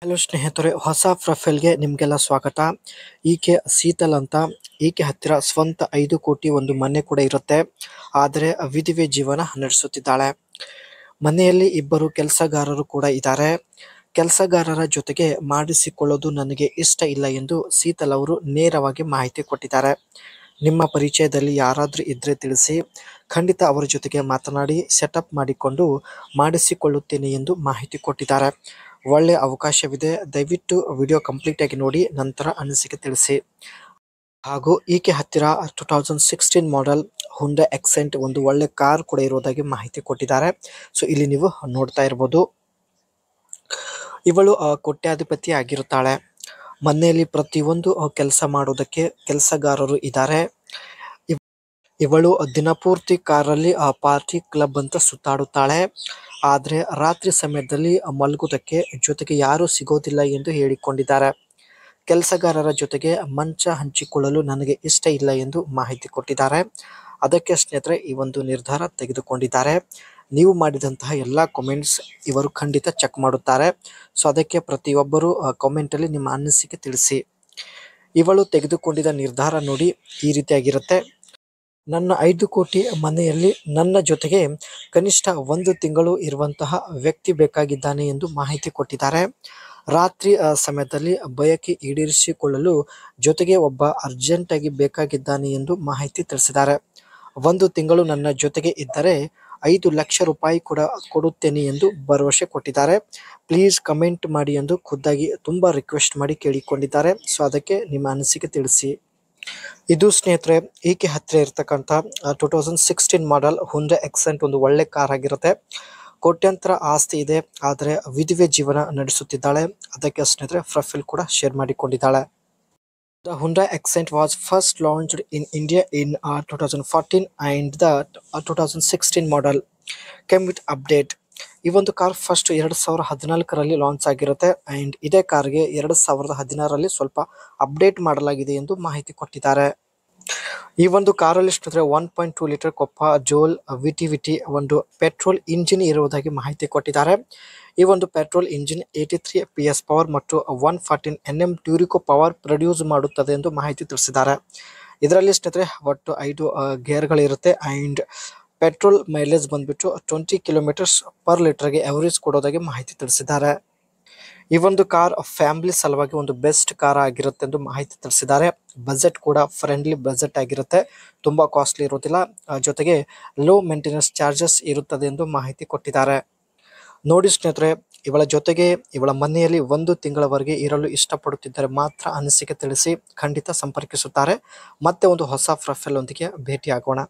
Hello ಸ್ನೇಹಿತರೆ, ಹೊಸ ಪ್ರೊಫೈಲ್ಗೆ ನಿಮಗೆಲ್ಲ ಸ್ವಾಗತ. ಈಕೆ ಶೀತಲ್ ಅಂತ. ಈಕೆ ಹತ್ತಿರ ಸ್ವಂತ 5 ಕೋಟಿ ಒಂದು ಮನೆ ಕೂಡ ಇರುತ್ತೆ. ಆದರೆ ವಿಧಿವೆ ಜೀವನ ನಡೆಸುತ್ತಿದ್ದಾಳೆ. ಮನೆಯಲ್ಲಿ ಇಬ್ಬರು ಕೆಲಸಗಾರರು ಕೂಡ ಇದ್ದಾರೆ. ಕೆಲಸಗಾರರ ಜೊತೆಗೆ ಮಾಡಿಸಿಕೊಳ್ಳೋದು ನನಗೆ ಇಷ್ಟ ಇಲ್ಲ ಎಂದು ಶೀತಲ್ ಅವರು ನೇರವಾಗಿ ಮಾಹಿತಿ ಕೊಟ್ಟಿದ್ದಾರೆ. ನಿಮ್ಮ ಪರಿಚಯದಲ್ಲಿ ಯಾರಾದರೂ ಇದ್ದರೆ ತಿಳಿಸಿ, ಖಂಡಿತ ಅವರ ಜೊತೆಗೆ ಮಾತನಾಡಿ ಸೆಟಪ್ ಮಾಡಿಕೊಂಡು ಮಾಡಿಸಿಕೊಳ್ಳುತ್ತೇನೆ ಎಂದು ಮಾಹಿತಿ ಕೊಟ್ಟಿದ್ದಾರೆ. ಒಳ್ಳೆಯ ಅವಕಾಶವಿದೆ, ದಯವಿಟ್ಟು ವಿಡಿಯೋ ಕಂಪ್ಲೀಟ್ ಆಗಿ ನೋಡಿ ನಂತರ ಅನಿಸಿಕೆ ತಿಳಿಸಿ. ಹಾಗೂ ಈಕೆ ಹತ್ತಿರ 2016 ಮಾಡೆಲ್ ಹುಂಡೈ ಎಕ್ಸೆಂಟ್ ಒಂದು ಒಳ್ಳೆ ಕಾರ್ ಕೂಡ ಇರುವುದಾಗಿ ಮಾಹಿತಿ ಕೊಟ್ಟಿದ್ದಾರೆ. ಸೊ ಇಲ್ಲಿ ನೀವು ನೋಡ್ತಾ ಇರ್ಬೋದು. ಇವಳು ಕೋಟ್ಯಾಧಿಪತಿ ಆಗಿರುತ್ತಾಳೆ. ಮನೆಯಲ್ಲಿ ಪ್ರತಿಯೊಂದು ಕೆಲಸ ಮಾಡೋದಕ್ಕೆ ಕೆಲಸಗಾರರು ಇದ್ದಾರೆ. ಇವಳು ದಿನಪೂರ್ತಿ ಕಾರಲ್ಲಿ ಪಾರ್ಟಿ ಕ್ಲಬ್ ಅಂತ ಸುತ್ತಾಡುತ್ತಾಳೆ. ಆದರೆ ರಾತ್ರಿ ಸಮಯದಲ್ಲಿ ಮಲಗುವುದಕ್ಕೆ ಜೊತೆಗೆ ಯಾರೂ ಸಿಗೋದಿಲ್ಲ ಎಂದು ಹೇಳಿಕೊಂಡಿದ್ದಾರೆ. ಕೆಲಸಗಾರರ ಜೊತೆಗೆ ಮಂಚ ಹಂಚಿಕೊಳ್ಳಲು ನನಗೆ ಇಷ್ಟ ಇಲ್ಲ ಎಂದು ಮಾಹಿತಿ ಕೊಟ್ಟಿದ್ದಾರೆ. ಅದಕ್ಕೆ ಸ್ನೇಹಿತರೆ ಈ ಒಂದು ನಿರ್ಧಾರ ತೆಗೆದುಕೊಂಡಿದ್ದಾರೆ. ನೀವು ಮಾಡಿದಂತಹ ಎಲ್ಲ ಕಾಮೆಂಟ್ಸ್ ಇವರು ಖಂಡಿತ ಚೆಕ್ ಮಾಡುತ್ತಾರೆ. ಸೊ ಅದಕ್ಕೆ ಪ್ರತಿಯೊಬ್ಬರು ಕಾಮೆಂಟಲ್ಲಿ ನಿಮ್ಮ ಅನಿಸಿಕೆ ತಿಳಿಸಿ. ಇವಳು ತೆಗೆದುಕೊಂಡಿದ್ದ ನಿರ್ಧಾರ ನೋಡಿ ಈ ರೀತಿಯಾಗಿರುತ್ತೆ. ನನ್ನ 5 ಕೋಟಿ ಮನೆಯಲ್ಲಿ ನನ್ನ ಜೊತೆಗೆ ಕನಿಷ್ಠ 1 ತಿಂಗಳು ಇರುವಂತಹ ವ್ಯಕ್ತಿ ಬೇಕಾಗಿದ್ದಾನೆ ಎಂದು ಮಾಹಿತಿ ಕೊಟ್ಟಿದ್ದಾರೆ. ರಾತ್ರಿ ಸಮಯದಲ್ಲಿ ಬಯಕೆ ಈಡೇರಿಸಿಕೊಳ್ಳಲು ಜೊತೆಗೆ ಒಬ್ಬ ಅರ್ಜೆಂಟಾಗಿ ಬೇಕಾಗಿದ್ದಾನೆ ಎಂದು ಮಾಹಿತಿ ತಿಳಿಸಿದ್ದಾರೆ. 1 ತಿಂಗಳು ನನ್ನ ಜೊತೆಗೆ ಇದ್ದರೆ 5 ಲಕ್ಷ ರೂಪಾಯಿ ಕೂಡ ಕೊಡುತ್ತೇನೆ ಎಂದು ಭರವಸೆ ಕೊಟ್ಟಿದ್ದಾರೆ. ಪ್ಲೀಸ್ ಕಮೆಂಟ್ ಮಾಡಿ ಎಂದು ಖುದ್ದಾಗಿ ತುಂಬ ರಿಕ್ವೆಸ್ಟ್ ಮಾಡಿ ಕೇಳಿಕೊಂಡಿದ್ದಾರೆ. ಸೊ ಅದಕ್ಕೆ ನಿಮ್ಮ ಅನಿಸಿಕೆ ತಿಳಿಸಿ. ಇದು ಸ್ನೇಹಿತರೆ ಈಕೆ ಹತ್ತಿರ ಇರ್ತಕ್ಕಂಥ 2016 ಮಾಡೆಲ್ ಹುಂಡೈ ಎಕ್ಸೆಂಟ್ ಒಂದು ಒಳ್ಳೆ ಕಾರ್ ಆಗಿರುತ್ತೆ. ಕೋಟ್ಯಾಂತರ ಆಸ್ತಿ ಇದೆ, ಆದರೆ ವಿಧಿವೆ ಜೀವನ ನಡೆಸುತ್ತಿದ್ದಾಳೆ. ಅದಕ್ಕೆ ಸ್ನೇಹಿತರೆ ಪ್ರೊಫೈಲ್ ಕೂಡ share ಮಾಡಿಕೊಂಡಿದ್ದಾಳೆ. The Hyundai Accent was first launched in India in 2014 and the 2016 model came with update. ಈ ಒಂದು ಕಾರ್ ಫಸ್ಟ್ 2014ರಲ್ಲಿ ಲಾಂಚ್ ಆಗಿರುತ್ತೆ ಆ್ಯಂಡ್ ಇದೇ ಕಾರ್ಗೆ 2016ರಲ್ಲಿ ಸ್ವಲ್ಪ ಅಪ್ಡೇಟ್ ಮಾಡಲಾಗಿದೆ ಎಂದು ಮಾಹಿತಿ ಕೊಟ್ಟಿದ್ದಾರೆ. ಈ ಒಂದು ಕಾರಲ್ಲಿ ಸ್ನೇಹಿತರೆ 1.2 ಲೀಟರ್ ಕೊಪ್ಪ ಜೋಲ್ ವಿಟಿ ಒಂದು ಪೆಟ್ರೋಲ್ ಇಂಜಿನ್ ಇರುವುದಾಗಿ ಮಾಹಿತಿ ಕೊಟ್ಟಿದ್ದಾರೆ. ಈ ಒಂದು ಪೆಟ್ರೋಲ್ ಇಂಜಿನ್ 83 PS ಪವರ್ ಮತ್ತು 114 Nm ಟ್ಯೂರಿಕೋ ಪವರ್ ಪ್ರೊಡ್ಯೂಸ್ ಮಾಡುತ್ತದೆ ಎಂದು ಮಾಹಿತಿ ತಿಳಿಸಿದ್ದಾರೆ. ಇದರಲ್ಲಿ ಸ್ನೇಹಿತರೆ ಒಟ್ಟು 5 ಗೇರ್ಗಳಿರುತ್ತೆ ಆ್ಯಂಡ್ ಪೆಟ್ರೋಲ್ ಮೈಲೇಜ್ ಬಂದ್ಬಿಟ್ಟು 20 km/ಲೀಟರ್ಗೆ ಎವರೇಜ್ ಕೊಡೋದಾಗಿ ಮಾಹಿತಿ ತಿಳಿಸಿದ್ದಾರೆ. ಈ ಒಂದು ಕಾರ್ ಫ್ಯಾಮಿಲಿ ಸಲುವಾಗಿ ಒಂದು ಬೆಸ್ಟ್ ಕಾರ್ ಆಗಿರುತ್ತೆ ಎಂದು ಮಾಹಿತಿ ತಿಳಿಸಿದ್ದಾರೆ. ಬಜೆಟ್ ಕೂಡ ಫ್ರೆಂಡ್ಲಿ ಬಜೆಟ್ ಆಗಿರುತ್ತೆ, ತುಂಬ ಕಾಸ್ಟ್ಲಿ ಇರೋದಿಲ್ಲ, ಜೊತೆಗೆ ಲೋ ಮೇಂಟೆನೆನ್ಸ್ ಚಾರ್ಜಸ್ ಇರುತ್ತದೆ ಎಂದು ಮಾಹಿತಿ ಕೊಟ್ಟಿದ್ದಾರೆ. ನೋಡಿ ಸ್ನೇಹಿತರೆ, ಇವಳ ಜೊತೆಗೆ ಇವಳ ಮನೆಯಲ್ಲಿ 1 ತಿಂಗಳವರೆಗೆ ಇರಲು ಇಷ್ಟಪಡುತ್ತಿದ್ದರೆ ಮಾತ್ರ ಅನಿಸಿಕೆ ತಿಳಿಸಿ, ಖಂಡಿತ ಸಂಪರ್ಕಿಸುತ್ತಾರೆ. ಮತ್ತೆ ಒಂದು ಹೊಸ ಪ್ರೊಫೈಲ್ ಒಂದಿಗೆ ಭೇಟಿ ಆಗೋಣ.